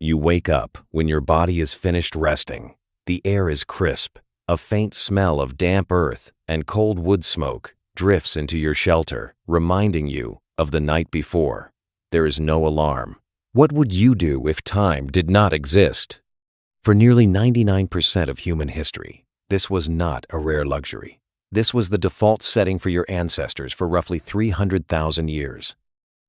You wake up when your body is finished resting. The air is crisp. A faint smell of damp earth and cold wood smoke drifts into your shelter, reminding you of the night before. There is no alarm. What would you do if time did not exist? For nearly 99% of human history, this was not a rare luxury. This was the default setting for your ancestors for roughly 300,000 years.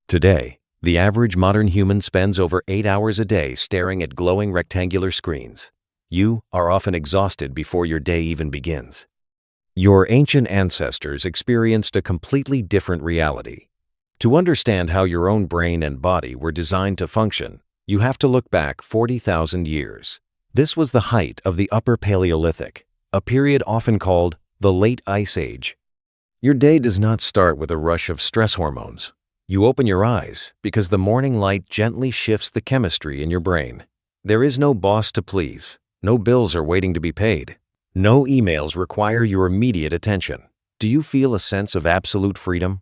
Today, the average modern human spends over 8 hours a day staring at glowing rectangular screens. You are often exhausted before your day even begins. Your ancient ancestors experienced a completely different reality. To understand how your own brain and body were designed to function, you have to look back 40,000 years. This was the height of the Upper Paleolithic, a period often called the Late Ice Age. Your day does not start with a rush of stress hormones. You open your eyes because the morning light gently shifts the chemistry in your brain. There is no boss to please. No bills are waiting to be paid. No emails require your immediate attention. Do you feel a sense of absolute freedom?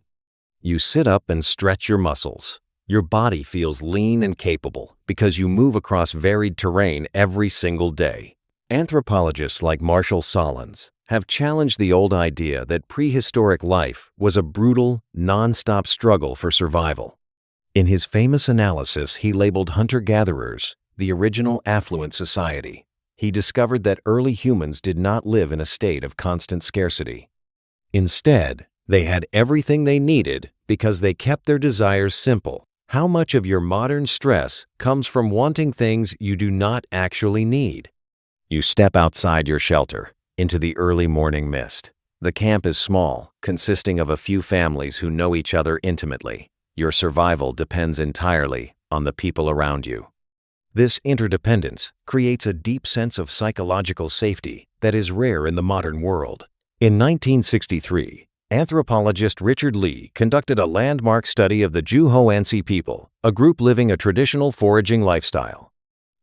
You sit up and stretch your muscles. Your body feels lean and capable because you move across varied terrain every single day. Anthropologists like Marshall Solins have challenged the old idea that prehistoric life was a brutal, non-stop struggle for survival. In his famous analysis, he labeled hunter-gatherers the original affluent society. He discovered that early humans did not live in a state of constant scarcity. Instead, they had everything they needed because they kept their desires simple. How much of your modern stress comes from wanting things you do not actually need? You step outside your shelter, into the early morning mist. The camp is small, consisting of a few families who know each other intimately. Your survival depends entirely on the people around you. This interdependence creates a deep sense of psychological safety that is rare in the modern world. In 1963, anthropologist Richard Lee conducted a landmark study of the Juhoansi people, a group living a traditional foraging lifestyle.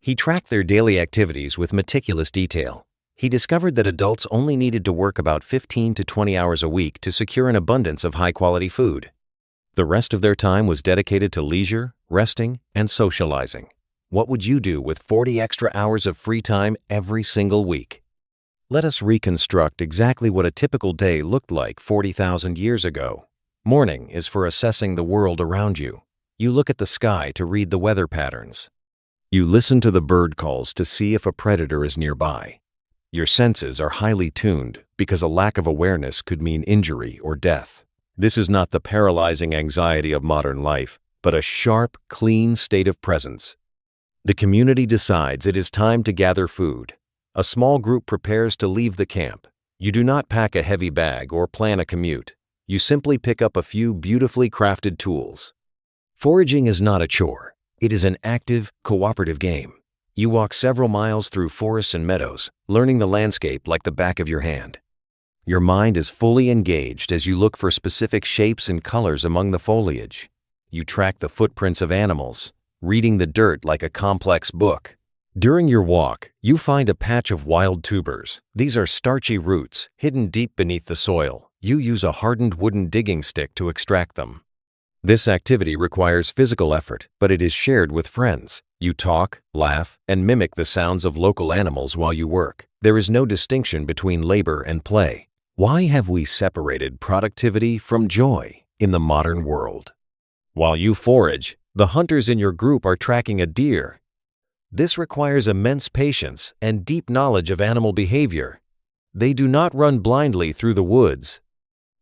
He tracked their daily activities with meticulous detail. He discovered that adults only needed to work about 15 to 20 hours a week to secure an abundance of high-quality food. The rest of their time was dedicated to leisure, resting, and socializing. What would you do with 40 extra hours of free time every single week? Let us reconstruct exactly what a typical day looked like 40,000 years ago. Morning is for assessing the world around you. You look at the sky to read the weather patterns. You listen to the bird calls to see if a predator is nearby. Your senses are highly tuned because a lack of awareness could mean injury or death. This is not the paralyzing anxiety of modern life, but a sharp, clean state of presence. The community decides it is time to gather food. A small group prepares to leave the camp. You do not pack a heavy bag or plan a commute. You simply pick up a few beautifully crafted tools. Foraging is not a chore. It is an active, cooperative game. You walk several miles through forests and meadows, learning the landscape like the back of your hand. Your mind is fully engaged as you look for specific shapes and colors among the foliage. You track the footprints of animals, reading the dirt like a complex book. During your walk, you find a patch of wild tubers. These are starchy roots hidden deep beneath the soil. You use a hardened wooden digging stick to extract them. This activity requires physical effort, but it is shared with friends. You talk, laugh, and mimic the sounds of local animals while you work. There is no distinction between labor and play. Why have we separated productivity from joy in the modern world? While you forage, the hunters in your group are tracking a deer. This requires immense patience and deep knowledge of animal behavior. They do not run blindly through the woods.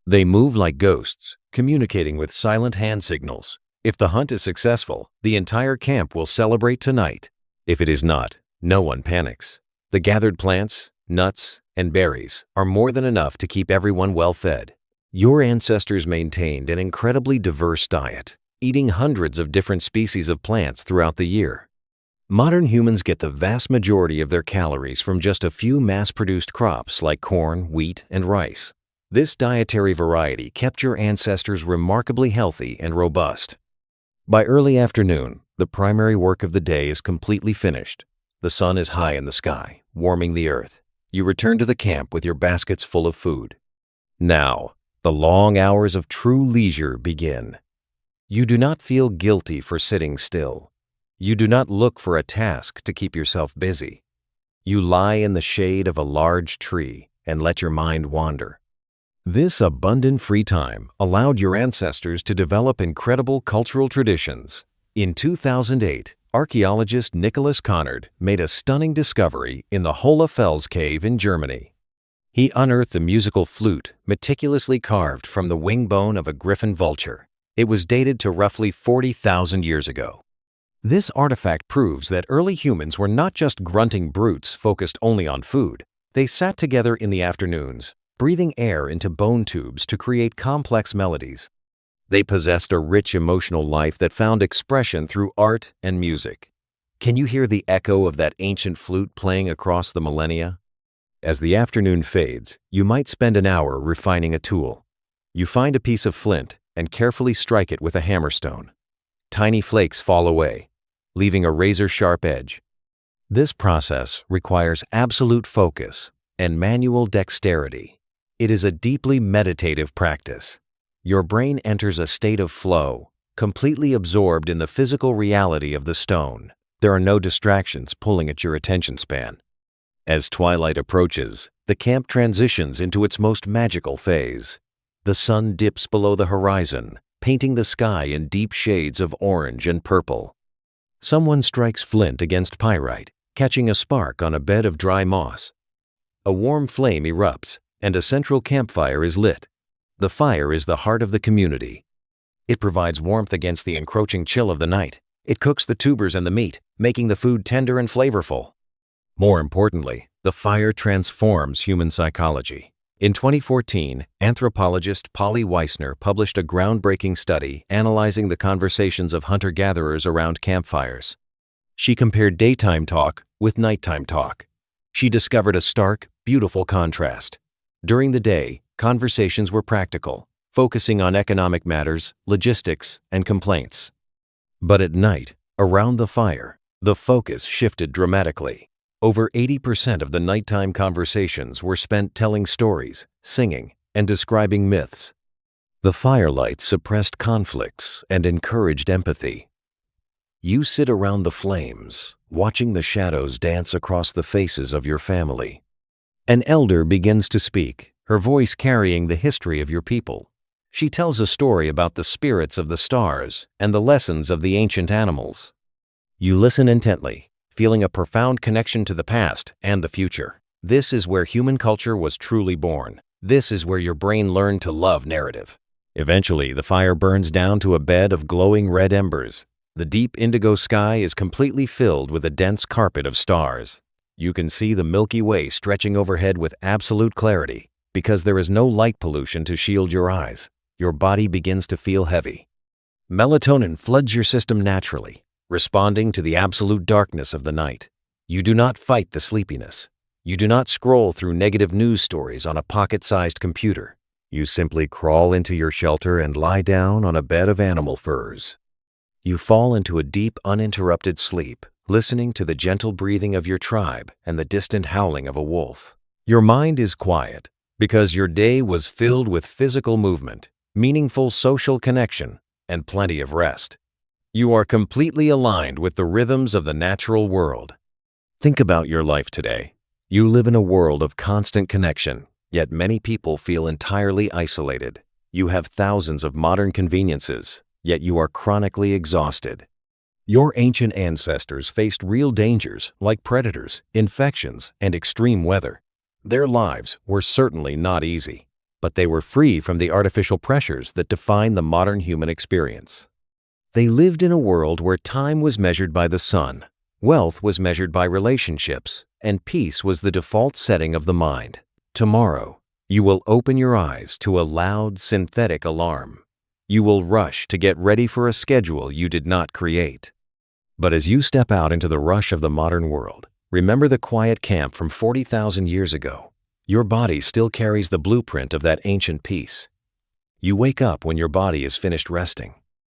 They move like ghosts, communicating with silent hand signals. If the hunt is successful, the entire camp will celebrate tonight. If it is not, no one panics. The gathered plants, nuts, and berries are more than enough to keep everyone well fed. Your ancestors maintained an incredibly diverse diet, eating hundreds of different species of plants throughout the year. Modern humans get the vast majority of their calories from just a few mass-produced crops like corn, wheat, and rice. This dietary variety kept your ancestors remarkably healthy and robust. By early afternoon, the primary work of the day is completely finished. The sun is high in the sky, warming the earth. You return to the camp with your baskets full of food. Now, the long hours of true leisure begin. You do not feel guilty for sitting still. You do not look for a task to keep yourself busy. You lie in the shade of a large tree and let your mind wander. This abundant free time allowed your ancestors to develop incredible cultural traditions. In 2008, archaeologist Nicholas Conrad made a stunning discovery in the Hohlefels cave in Germany. He unearthed a musical flute meticulously carved from the wing bone of a griffon vulture. It was dated to roughly 40,000 years ago. This artifact proves that early humans were not just grunting brutes focused only on food. They sat together in the afternoons, breathing air into bone tubes to create complex melodies. They possessed a rich emotional life that found expression through art and music. Can you hear the echo of that ancient flute playing across the millennia? As the afternoon fades, you might spend an hour refining a tool. You find a piece of flint and carefully strike it with a hammerstone. Tiny flakes fall away, leaving a razor-sharp edge. This process requires absolute focus and manual dexterity. It is a deeply meditative practice. Your brain enters a state of flow, completely absorbed in the physical reality of the stone. There are no distractions pulling at your attention span. As twilight approaches, the camp transitions into its most magical phase. The sun dips below the horizon, painting the sky in deep shades of orange and purple. Someone strikes flint against pyrite, catching a spark on a bed of dry moss. A warm flame erupts, and a central campfire is lit. The fire is the heart of the community. It provides warmth against the encroaching chill of the night. It cooks the tubers and the meat, making the food tender and flavorful. More importantly, the fire transforms human psychology. In 2014, anthropologist Polly Weissner published a groundbreaking study analyzing the conversations of hunter-gatherers around campfires. She compared daytime talk with nighttime talk. She discovered a stark, beautiful contrast. During the day, conversations were practical, focusing on economic matters, logistics, and complaints. But at night, around the fire, the focus shifted dramatically. Over 80% of the nighttime conversations were spent telling stories, singing, and describing myths. The firelight suppressed conflicts and encouraged empathy. You sit around the flames, watching the shadows dance across the faces of your family. An elder begins to speak, her voice carrying the history of your people. She tells a story about the spirits of the stars and the lessons of the ancient animals. You listen intently, feeling a profound connection to the past and the future. This is where human culture was truly born. This is where your brain learned to love narrative. Eventually, the fire burns down to a bed of glowing red embers. The deep indigo sky is completely filled with a dense carpet of stars. You can see the Milky Way stretching overhead with absolute clarity. Because there is no light pollution to shield your eyes, your body begins to feel heavy. Melatonin floods your system naturally, responding to the absolute darkness of the night. You do not fight the sleepiness. You do not scroll through negative news stories on a pocket-sized computer. You simply crawl into your shelter and lie down on a bed of animal furs. You fall into a deep, uninterrupted sleep, listening to the gentle breathing of your tribe and the distant howling of a wolf. Your mind is quiet because your day was filled with physical movement, meaningful social connection, and plenty of rest. You are completely aligned with the rhythms of the natural world. Think about your life today. You live in a world of constant connection, yet many people feel entirely isolated. You have thousands of modern conveniences, yet you are chronically exhausted. Your ancient ancestors faced real dangers like predators, infections, and extreme weather. Their lives were certainly not easy, but they were free from the artificial pressures that define the modern human experience. They lived in a world where time was measured by the sun, wealth was measured by relationships, and peace was the default setting of the mind. Tomorrow, you will open your eyes to a loud, synthetic alarm. You will rush to get ready for a schedule you did not create. But as you step out into the rush of the modern world, remember the quiet camp from 40,000 years ago. Your body still carries the blueprint of that ancient peace. You wake up when your body is finished resting.